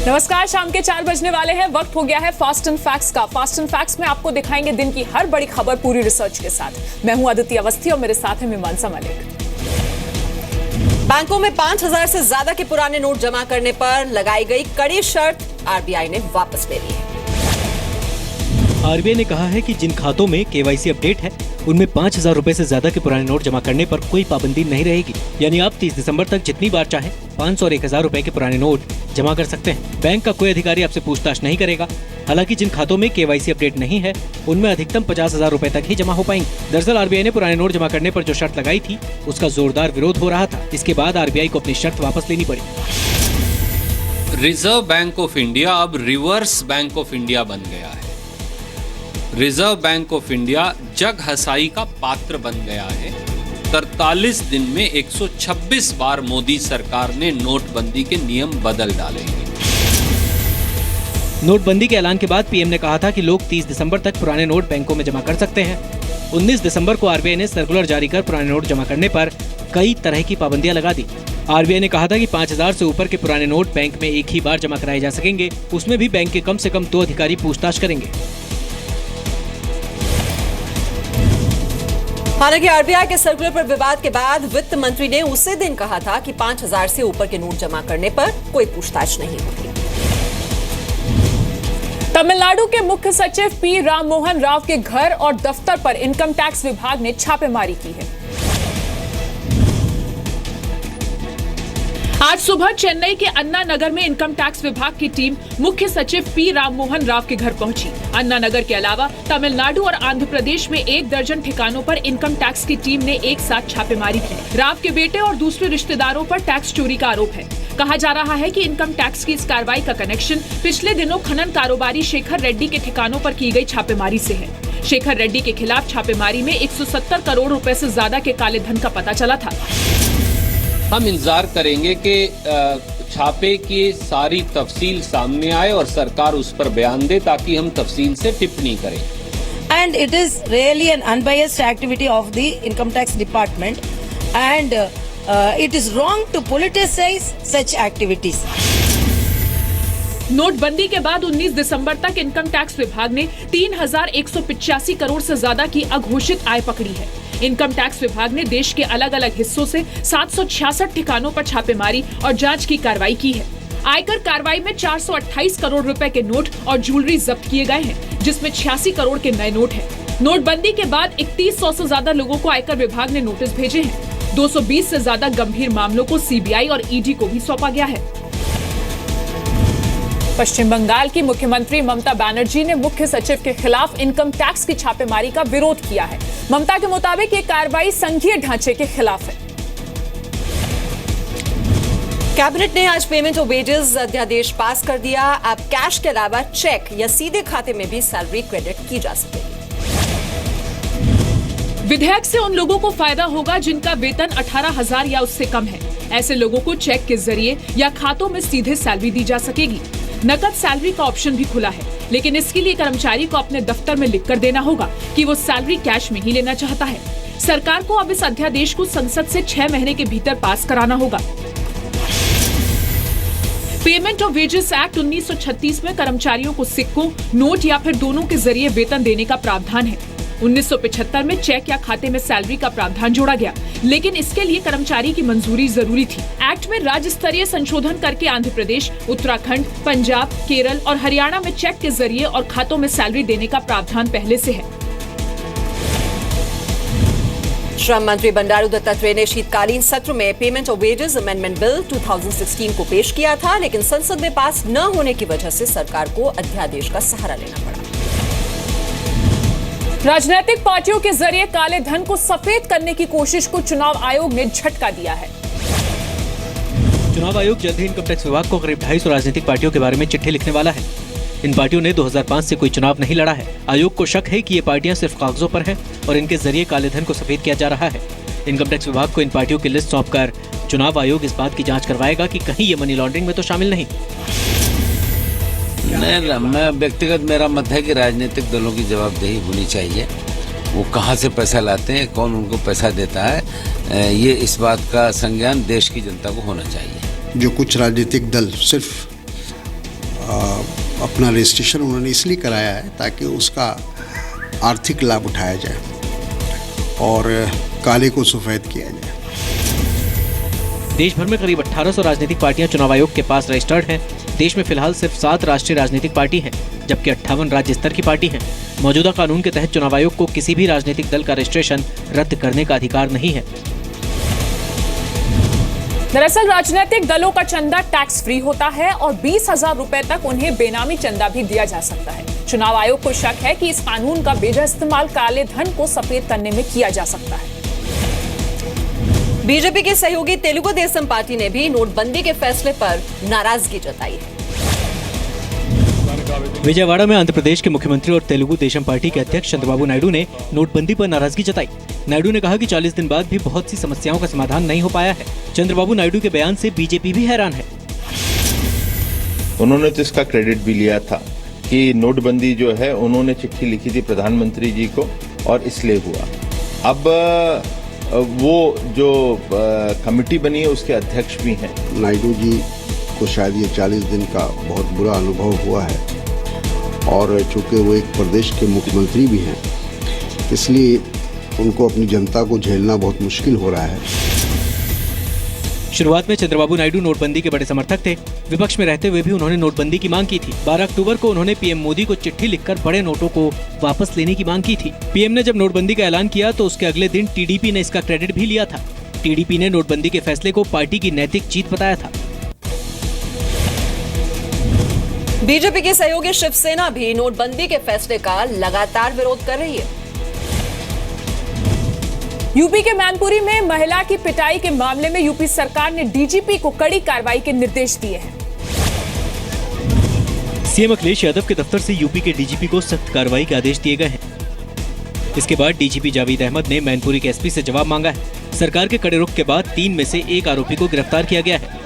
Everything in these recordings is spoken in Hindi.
नमस्कार, शाम के 4 बजने वाले हैं। वक्त हो गया है फास्ट एंड फैक्ट्स का। फास्ट एंड फैक्ट्स में आपको दिखाएंगे दिन की हर बड़ी खबर पूरी रिसर्च के साथ। मैं हूं अदिति अवस्थी और मेरे साथ है मीमांसा मलिक। बैंकों में 5,000 से ज्यादा के पुराने नोट जमा करने पर लगाई गई कड़ी शर्त आरबीआई ने वापस ले ली है। आरबीआई ने कहा है कि जिन खातों में केवाईसी अपडेट है उनमें 5,000 रुपए से ज्यादा के पुराने नोट जमा करने पर कोई पाबंदी नहीं रहेगी। यानी आप 30 दिसंबर तक जितनी बार चाहे 500 और 1,000 रुपए के पुराने नोट जमा कर सकते हैं। बैंक का कोई अधिकारी आपसे पूछताछ नहीं करेगा। हालांकि जिन खातों में केवाईसी अपडेट नहीं है उनमें अधिकतम 50,000 रुपए तक ही जमा हो पाएंगे। दरअसल आरबीआई ने पुराने नोट जमा करने पर जो शर्त लगाई थी उसका जोरदार विरोध हो रहा था। इसके बाद आरबीआई को अपनी शर्त वापस लेनी पड़ी। रिजर्व बैंक ऑफ इंडिया अब रिवर्स बैंक ऑफ इंडिया बन गया है। रिजर्व बैंक ऑफ इंडिया जग हसाई का पात्र बन गया है। 43 दिन में 126 बार मोदी सरकार ने नोटबंदी के नियम बदल डाले हैं। नोटबंदी के ऐलान के बाद पीएम ने कहा था कि लोग 30 दिसंबर तक पुराने नोट बैंकों में जमा कर सकते हैं। 19 दिसंबर को आरबीआई ने सर्कुलर जारी कर पुराने नोट जमा करने पर कई तरह की पाबंदियां लगा दी। आरबीआई ने कहा था कि 5,000 से ऊपर के पुराने नोट बैंक में एक ही बार जमा कराए जा सकेंगे। उसमें भी बैंक के कम से कम 2 अधिकारी पूछताछ करेंगे। हालांकि आरबीआई के सर्कुलर पर विवाद के बाद वित्त मंत्री ने उसी दिन कहा था कि 5,000 से ऊपर के नोट जमा करने पर कोई पूछताछ नहीं होगी। तमिलनाडु के मुख्य सचिव पी राममोहन राव के घर और दफ्तर पर इनकम टैक्स विभाग ने छापेमारी की है। आज सुबह चेन्नई के अन्ना नगर में इनकम टैक्स विभाग की टीम मुख्य सचिव पी राममोहन राव के घर पहुंची। अन्ना नगर के अलावा तमिलनाडु और आंध्र प्रदेश में 1 दर्जन ठिकानों पर इनकम टैक्स की टीम ने एक साथ छापेमारी की। राव के बेटे और दूसरे रिश्तेदारों पर टैक्स चोरी का आरोप है। कहा जा रहा है कि इनकम टैक्स की इस कार्रवाई का कनेक्शन पिछले दिनों खनन कारोबारी शेखर रेड्डी के ठिकानों पर की गई छापेमारी से है। शेखर रेड्डी के खिलाफ छापेमारी में 170 करोड़ रुपए से ज्यादा के काले धन का पता चला था। हम इंतजार करेंगे कि छापे की सारी तफसील सामने आए और सरकार उस पर बयान दे ताकि हम तफसील से टिप्पणी करें। And it is really an unbiased activity of the income tax department, and it is wrong to politicize such activities. नोटबंदी के बाद 19 दिसंबर तक इनकम टैक्स विभाग ने 3,185 करोड़ से ज्यादा की अघोषित आय पकड़ी है। इनकम टैक्स विभाग ने देश के अलग अलग हिस्सों से 766 ठिकानों पर छापेमारी और जांच की कार्रवाई की है। आयकर कार्रवाई में 428 करोड़ रुपए के नोट और ज्वेलरी जब्त किए गए हैं, जिसमें 86 करोड़ के नए नोट हैं। नोटबंदी के बाद 3100 से ज्यादा लोगों को आयकर विभाग ने नोटिस भेजे हैं। 220 से ज्यादा गंभीर मामलों को सीबीआई और ईडी को भी सौंपा गया है। पश्चिम बंगाल की मुख्यमंत्री ममता बनर्जी ने मुख्य सचिव के खिलाफ इनकम टैक्स की छापेमारी का विरोध किया है। ममता के मुताबिक ये कार्रवाई संघीय ढांचे के खिलाफ है। कैबिनेट ने आज पेमेंट ऑफ वेजेस अध्यादेश पास कर दिया। अब कैश के अलावा चेक या सीधे खाते में भी सैलरी क्रेडिट की जा सकेगी। विधेयक से उन लोगों को फायदा होगा जिनका वेतन 18,000 या उससे कम है। ऐसे लोगों को चेक के जरिए या खातों में सीधे सैलरी दी जा सकेगी। नकद सैलरी का ऑप्शन भी खुला है, लेकिन इसके लिए कर्मचारी को अपने दफ्तर में लिखकर देना होगा कि वो सैलरी कैश में ही लेना चाहता है। सरकार को अब इस अध्यादेश को संसद से 6 महीने के भीतर पास कराना होगा। पेमेंट ऑफ वेजेस एक्ट 1936 में कर्मचारियों को सिक्कों, नोट या फिर दोनों के जरिए वेतन देने का प्रावधान है। 1975 में चेक या खाते में सैलरी का प्रावधान जोड़ा गया, लेकिन इसके लिए कर्मचारी की मंजूरी जरूरी थी। एक्ट में राज्य स्तरीय संशोधन करके आंध्र प्रदेश, उत्तराखंड, पंजाब, केरल और हरियाणा में चेक के जरिए और खातों में सैलरी देने का प्रावधान पहले से है। श्रम मंत्री बंडारू दत्तात्रेय ने शीतकालीन सत्र में payment of wages amendment bill 2016 को पेश किया था, लेकिन संसद में पास न होने की वजह से सरकार को अध्यादेश का सहारा लेना पड़ा। राजनीतिक पार्टियों के जरिए काले धन को सफेद करने की कोशिश को चुनाव आयोग ने झटका दिया है। चुनाव आयोग जल्द ही इनकम टैक्स विभाग को करीब 250 राजनीतिक पार्टियों के बारे में चिट्ठी लिखने वाला है। इन पार्टियों ने 2005 से कोई चुनाव नहीं लड़ा है। आयोग को शक है कि ये पार्टियां सिर्फ कागजों पर हैं और इनके जरिए काले धन को सफेद किया जा रहा है। इनकम टैक्स विभाग को इन पार्टियों की लिस्ट सौंपकर चुनाव आयोग इस बात की जांच करवाएगा कि कहीं ये मनी लॉन्ड्रिंग में तो शामिल नहीं। मैं व्यक्तिगत मेरा मत है कि राजनीतिक दलों की जवाबदेही होनी चाहिए। वो कहाँ से पैसा लाते हैं, कौन उनको पैसा देता है, ये इस बात का संज्ञान देश की जनता को होना चाहिए। जो कुछ राजनीतिक दल सिर्फ अपना रजिस्ट्रेशन उन्होंने इसलिए कराया है ताकि उसका आर्थिक लाभ उठाया जाए और काले को सफ़ेद किया जाए। देश भर में करीब 1800 राजनीतिक पार्टियां चुनाव आयोग के पास रजिस्टर्ड हैं। देश में फिलहाल सिर्फ 7 राष्ट्रीय राजनीतिक पार्टी हैं, जबकि 58 राज्य स्तर की पार्टी हैं। मौजूदा कानून के तहत चुनाव आयोग को किसी भी राजनीतिक दल का रजिस्ट्रेशन रद्द करने का अधिकार नहीं है। दरअसल राजनीतिक दलों का चंदा टैक्स फ्री होता है और 20,000 रुपए तक उन्हें बेनामी चंदा भी दिया जा सकता है। चुनाव आयोग को शक है कि इस कानून का बेजा इस्तेमाल काले धन को सफेद करने में किया जा सकता है। बीजेपी के सहयोगी तेलुगु देशम पार्टी ने भी नोटबंदी के फैसले पर नाराजगी जताई है। विजयवाड़ा में आंध्र प्रदेश के मुख्यमंत्री और तेलुगु देशम पार्टी के अध्यक्ष चंद्रबाबू नायडू ने नोटबंदी पर नाराजगी जताई। नायडू ने कहा कि 40 दिन बाद भी बहुत सी समस्याओं का समाधान नहीं हो पाया है। चंद्रबाबू नायडू के बयान से बीजेपी भी हैरान है। उन्होंने तो इसका क्रेडिट भी लिया था कि नोटबंदी जो है उन्होंने चिट्ठी लिखी थी प्रधानमंत्री जी को और इसलिए हुआ। अब वो जो कमेटी बनी है उसके अध्यक्ष भी हैं। नायडू जी को शायद ये 40 दिन का बहुत बुरा अनुभव हुआ है और चूंकि वो एक प्रदेश के मुख्यमंत्री भी हैं, इसलिए उनको अपनी जनता को झेलना बहुत मुश्किल हो रहा है। शुरुआत में चंद्रबाबू नायडू नोटबंदी के बड़े समर्थक थे। विपक्ष में रहते हुए भी उन्होंने नोटबंदी की मांग की थी। 12 अक्टूबर को उन्होंने पीएम मोदी को चिट्ठी लिखकर बड़े नोटों को वापस लेने की मांग की थी। पीएम ने जब नोटबंदी का ऐलान किया तो उसके अगले दिन टीडीपी ने इसका क्रेडिट भी लिया था। टीडीपी ने नोटबंदी के फैसले को पार्टी की नैतिक जीत बताया था। बीजेपी की सहयोगी शिवसेना भी नोटबंदी के फैसले का लगातार विरोध कर रही है। यूपी के मैनपुरी में महिला की पिटाई के मामले में यूपी सरकार ने डीजीपी को कड़ी कार्रवाई के निर्देश दिए हैं। सीएम अखिलेश यादव के दफ्तर से यूपी के डीजीपी को सख्त कार्रवाई के आदेश दिए गए हैं। इसके बाद डीजीपी जावेद अहमद ने मैनपुरी के एसपी से जवाब मांगा है। सरकार के कड़े रुख के बाद 3 में से 1 आरोपी को गिरफ्तार किया गया है।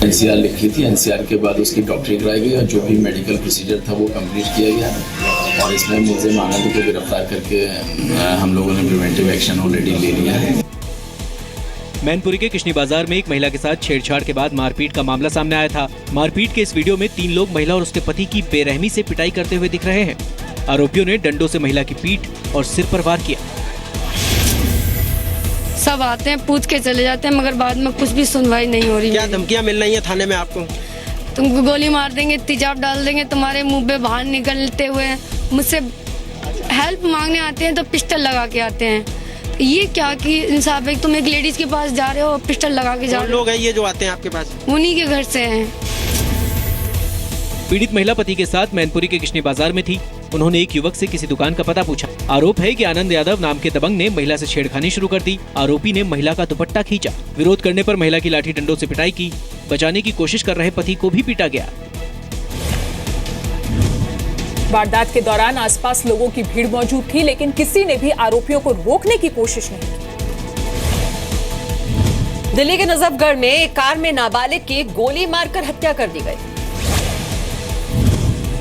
एनसीआर लिखी थी, एनसीआर के बाद उसकी डॉक्टरी कराई गई और जो भी मेडिकल प्रोसीजर था वो कंप्लीट किया गया और इसमें मुलजिम आनंद को गिरफ्तार करके हम लोगों ने प्रिवेंटिव एक्शन ऑलरेडी ले लिया है। मैनपुरी के किशनी बाजार में एक महिला के साथ छेड़छाड़ के बाद मारपीट का मामला सामने आया था। मारपीट के इस वीडियो में 3 लोग महिला और उसके पति की बेरहमी से पिटाई करते हुए दिख रहे हैं। आरोपियों ने डंडों से महिला की पीठ और सिर पर वार किया। सब आते हैं, पूछ के चले जाते हैं, मगर बाद में कुछ भी सुनवाई नहीं हो रही। क्या धमकियां मिल रही हैं थाने में आपको? तुमको गोली मार देंगे, तेजाब डाल देंगे, तुम्हारे मुंह पे बाहर निकलते हुए मुझसे हेल्प मांगने आते हैं तो पिस्टल लगा के आते हैं। तो ये क्या कि इंसाफ है? तुम एक लेडीज के पास जा रहे हो, पिस्टल लगा के जा रहे हो। लोग हैं ये जो आते हैं आपके पास? उन्हीं के घर से हैं। पीड़ित महिला पति के साथ मैनपुरी के किशनी बाजार में थी। उन्होंने एक युवक से किसी दुकान का पता पूछा। आरोप है कि आनंद यादव नाम के दबंग ने महिला से छेड़खानी शुरू कर दी। आरोपी ने महिला का दुपट्टा खींचा। विरोध करने पर महिला की लाठी डंडों से पिटाई की। बचाने की कोशिश कर रहे पति को भी पीटा गया। वारदात के दौरान आसपास लोगों की भीड़ मौजूद थी, लेकिन किसी ने भी आरोपियों को रोकने की कोशिश नहीं की। दिल्ली के नजफगढ़ में एक कार में नाबालिग की गोली मारकर हत्या कर दी गई।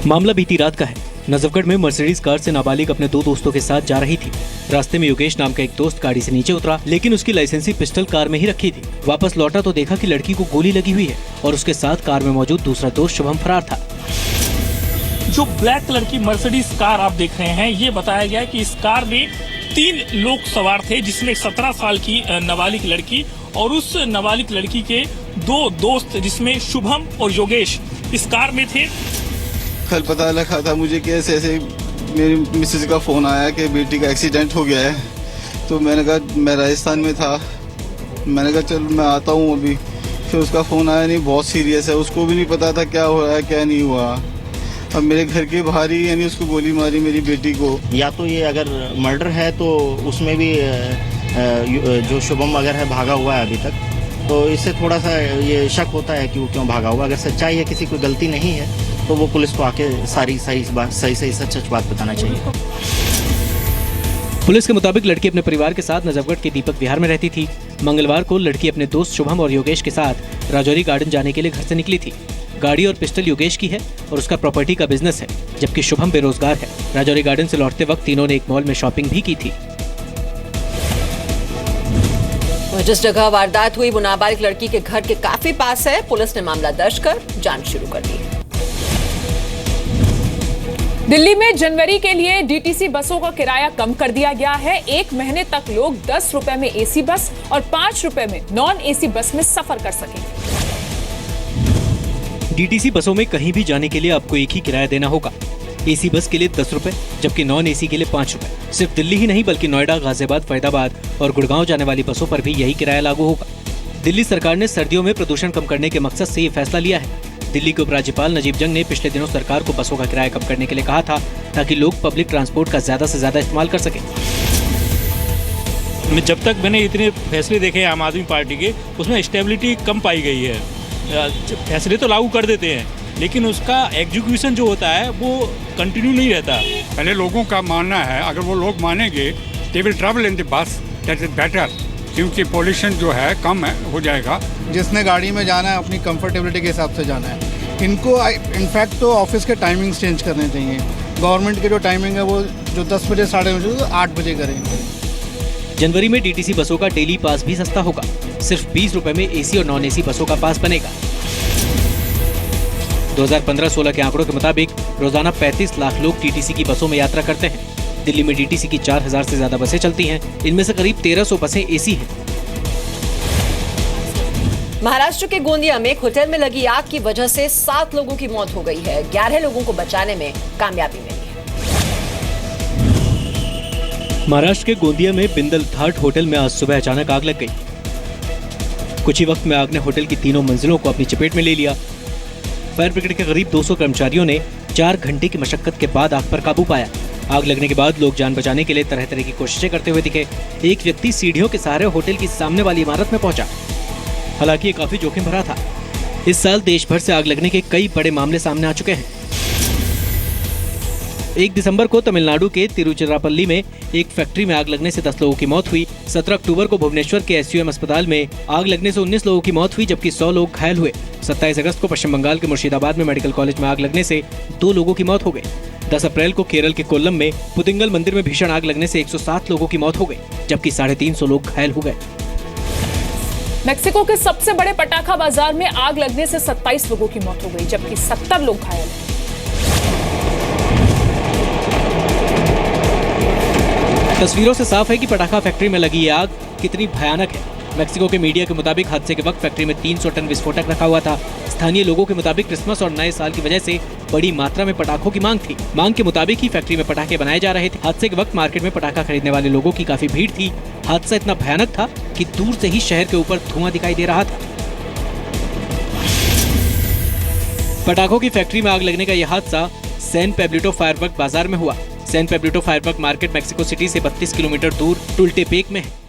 मामला बीती रात का है। नजफगढ़ में मर्सिडीज कार से नाबालिग अपने 2 दोस्तों के साथ जा रही थी। रास्ते में योगेश नाम का एक दोस्त गाड़ी से नीचे उतरा, लेकिन उसकी लाइसेंसी पिस्टल कार में ही रखी थी। वापस लौटा तो देखा कि लड़की को गोली लगी हुई है और उसके साथ कार में मौजूद दूसरा दोस्त शुभम फरार था। जो ब्लैक कलर की मर्सिडीज कार आप देख रहे हैं, ये बताया गया कि इस कार में 3 लोग सवार थे, जिसमें 17 साल की नाबालिग लड़की और उस नाबालिग लड़की के 2 दोस्त जिसमें शुभम और योगेश इस कार में थे। कल पता लगा था मुझे कि ऐसे मेरी मिसेज का फ़ोन आया कि बेटी का एक्सीडेंट हो गया है। तो मैंने कहा मैं राजस्थान में था, मैंने कहा चल मैं आता हूँ अभी। फिर उसका फ़ोन आया नहीं, बहुत सीरियस है, उसको भी नहीं पता था क्या हो रहा है क्या नहीं हुआ। अब मेरे घर के बाहर ही यानी उसको गोली मारी मेरी बेटी को। या तो ये अगर मर्डर है तो उसमें भी जो शुभम अगर है भागा हुआ है अभी तक, तो इससे थोड़ा सा ये शक होता है कि वो क्यों भागा हुआ। अगर सच्चाई है, किसी कोई गलती नहीं है, तो वो पुलिस को आके सारी सही सच बात बताना चाहिए। पुलिस के मुताबिक लड़की अपने परिवार के साथ नजफगढ़ के दीपक विहार में रहती थी। मंगलवार को लड़की अपने दोस्त शुभम और योगेश के साथ राजौरी गार्डन जाने के लिए घर से निकली थी। गाड़ी और पिस्टल योगेश की है और उसका प्रॉपर्टी का बिजनेस है, जबकि शुभम बेरोजगार है। राजौरी गार्डन से लौटते वक्त तीनों ने एक मॉल में शॉपिंग भी की थी। जिस जगह वारदात हुई वो नाबालिग लड़की के घर के काफी पास है। पुलिस ने मामला दर्ज कर जांच शुरू कर दी है। दिल्ली में जनवरी के लिए डीटीसी बसों का किराया कम कर दिया गया है। 1 महीने तक लोग 10 रुपए में एसी बस और 5 रुपए में नॉन एसी बस में सफर कर सकेंगे। डीटीसी बसों में कहीं भी जाने के लिए आपको एक ही किराया देना होगा। एसी बस के लिए 10 रुपए, जबकि नॉन एसी के लिए 5 रुपए। सिर्फ दिल्ली ही नहीं बल्कि नोएडा, गाजियाबाद, फरीदाबाद और गुड़गांव जाने वाली बसों पर भी यही किराया लागू होगा। दिल्ली सरकार ने सर्दियों में प्रदूषण कम करने के मकसद से ये फैसला लिया है। दिल्ली के उपराज्यपाल नजीब जंग ने पिछले दिनों सरकार को बसों का किराया कम करने के लिए कहा था, ताकि लोग पब्लिक ट्रांसपोर्ट का ज्यादा से ज्यादा इस्तेमाल कर सकें। जब तक मैंने इतने फैसले देखे हैं आम आदमी पार्टी के, उसमें स्टेबिलिटी कम पाई गई है। फैसले तो लागू कर देते हैं, लेकिन उसका एग्जीक्यूशन जो होता है वो कंटिन्यू नहीं रहता। पहले लोगों का मानना है, अगर वो लोग मानेंगे they will travel in the bus, that is better, क्योंकि पोल्यूशन जो है कम हो जाएगा। जिसने गाड़ी में जाना है अपनी कंफर्टेबिलिटी के हिसाब से जाना है। इनको इनफैक्ट तो ऑफिस के टाइमिंग्स चेंज करने चाहिए। गवर्नमेंट के जो टाइमिंग है वो जो 10 बजे 8:30 बजे तो 8 बजे करेंगे। जनवरी में डीटीसी बसों का डेली पास भी सस्ता होगा। सिर्फ 20 रुपए में एसी और नॉन एसी बसों का पास बनेगा। 2015-16 के आंकड़ों के मुताबिक रोजाना 35 लाख लोग टीटीसी की बसों में यात्रा करते हैं। दिल्ली में डीटीसी की 4000 से ज्यादा बसें चलती हैं। इनमें से करीब 1300 बसें एसी हैं। महाराष्ट्र के गोंदिया में एक होटल में लगी आग की वजह से 7 लोगों की मौत हो गई है। 11 लोगों को बचाने में कामयाबी मिली है। महाराष्ट्र के गोंदिया में बिंदल थाट होटल में आज सुबह अचानक आग लग गई। कुछ ही वक्त में आग ने होटल की तीनों मंजिलों को अपनी चपेट में ले लिया। फायर ब्रिगेड के करीब 200 कर्मचारियों ने 4 घंटे की मशक्कत के बाद आग पर काबू पाया। आग लगने के बाद लोग जान बचाने के लिए तरह तरह की कोशिशें करते हुए दिखे। एक व्यक्ति सीढ़ियों के सहारे होटल की सामने वाली इमारत में पहुंचा। हालांकि ये काफी जोखिम भरा था। इस साल देश भर से आग लगने के कई बड़े मामले सामने आ चुके हैं। 1 दिसंबर को तमिलनाडु के तिरुचिरापल्ली में एक फैक्ट्री में आग लगने से 10 लोगों की मौत हुई। 17 अक्टूबर को भुवनेश्वर के SUM अस्पताल में आग लगने से 19 लोगों की मौत हुई, जबकि 100 लोग घायल हुए। 27 अगस्त को पश्चिम बंगाल के मुर्शिदाबाद में मेडिकल कॉलेज में आग लगने से 2 लोगों की मौत हो गई। 10 अप्रैल को केरल के कोल्लम में पुतिंगल मंदिर में भीषण आग लगने से 107 लोगों की मौत हो गई, जबकि 350 लोग घायल हो गए। मेक्सिको के सबसे बड़े पटाखा बाजार में आग लगने से 27 लोगों की मौत हो गई, जबकि 70 लोग घायल। तस्वीरों से साफ है कि पटाखा फैक्ट्री में लगी ये आग कितनी भयानक है। मेक्सिको के मीडिया के मुताबिक हादसे के वक्त फैक्ट्री में 300 टन विस्फोटक रखा हुआ था। स्थानीय लोगों के मुताबिक क्रिसमस और नए साल की वजह से बड़ी मात्रा में पटाखों की मांग थी। मांग के मुताबिक ही फैक्ट्री में पटाखे बनाए जा रहे थे। हादसे के वक्त मार्केट में पटाखा खरीदने वाले लोगों की काफी भीड़ थी। हादसा इतना भयानक था कि दूर से ही शहर के ऊपर धुआं दिखाई दे रहा था। पटाखों की फैक्ट्री में आग लगने का यह हादसा सैन पेब्लिटो फायरवर्क बाजार में हुआ। San Pablito firework market Mexico City से 32 किलोमीटर दूर टुल्टेपेक में है।